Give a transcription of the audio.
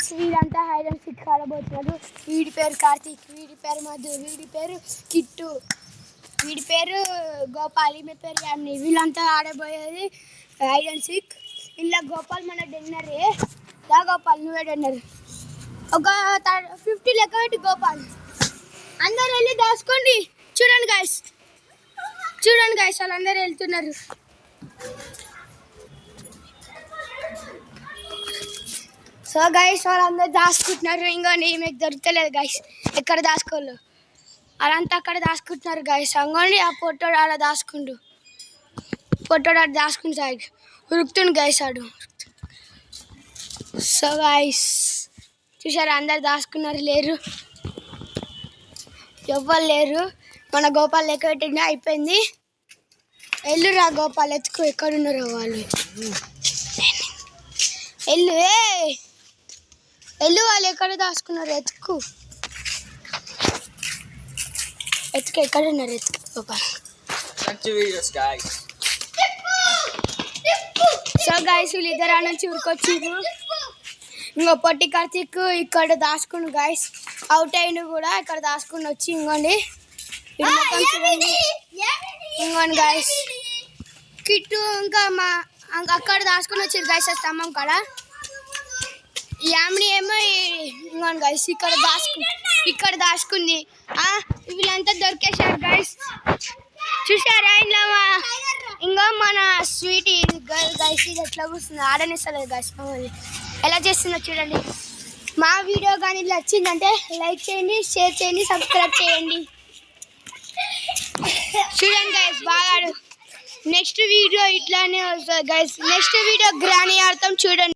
Guys వీళ్ళంతా hide and seek ఆడబోతున్నారు. వీడి పేరు కార్తీక్, వీడి పేరు మధు, వీడి పేరు కిట్టు, వీడి పేరు గోపాల్, ఈమె పేరు యామిని. వీళ్ళంతా ఆడబోయేది హైడ్ అండ్ సీక్. ఇలా గోపాల్ మన డిన్నరే. దా గోపాల్ నువ్వే డిన్నర్. ఒక 50 లెక్క పెట్టి గోపాల్. అందరు వెళ్ళి దాచుకోండి. చూడండి గైస్, చూడండి గైస్, వాళ్ళందరూ వెళ్తున్నారు. సో గైస్ వాళ్ళందరూ దాచుకుంటున్నారు. ఇంకోండి మీకు దొరకలేదు గైస్ ఎక్కడ దాచుకోళ్ళు. వాళ్ళంతా అక్కడ దాచుకుంటున్నారు గైస్. అంగోండి ఆ పొట్టోడు ఆడ దాచుకుండు, పొట్టోడు ఆడ దాచుకుంటు సైడ్ ఉరుకుతుండు గైస్ ఆడు. సో గైస్ చూసారు అందరు దాచుకున్నారు, లేరు, ఎవ్వరు లేరు. మన గోపాల్ లెక్క పెట్టింది అయిపోయింది. ఎల్లురా గోపాల్ ఎత్తుకు, ఎక్కడున్నారో వాళ్ళు. ఎల్లు ఎల్లు, వాళ్ళు ఎక్కడ దాచుకున్నారు ఎత్తుకు, ఎత్తుకు ఎక్కడున్నారు ఎత్తుకు గోపాల్. సో గైస్ వీళ్ళిద్దరు నుంచి ఉరికొచ్చిండ్రు. ఇంకో పొట్టి కార్తీక్ ఇక్కడ దాచుకుని గైస్ అవుట్ అయిండు కూడా, ఇక్కడ దాచుకుని వచ్చి ఇంకోండి ఇంకోండి గైస్ కిట్టు ఇంకా మా అక్కడ దాచుకుని వచ్చింది గైస్ ఆ స్తంభం కాడ. యామిని ఏమో ఇంకోండి గైస్ ఇక్కడ దాచుకుంది. వీళ్ళంతా దొరికేశారు గైస్. చూసారా ఇంట్లో ఇంకా మన స్వీట్ గర్ల్ గైస్ ఇది ఎట్లా కూర్చుంది, ఆడనిస్తలేదు గైస్ మమ్మల్ని. ఎలా చేస్తుందో చూడండి. మా వీడియో కానీ ఇలా వచ్చిందంటే లైక్ చేయండి, షేర్ చేయండి, సబ్స్క్రైబ్ చేయండి. చూడండి గైస్ బాగా. నెక్స్ట్ వీడియో ఇట్లానే వస్తుంది గైస్. నెక్స్ట్ వీడియో గ్రానీ ఆడతాం చూడండి.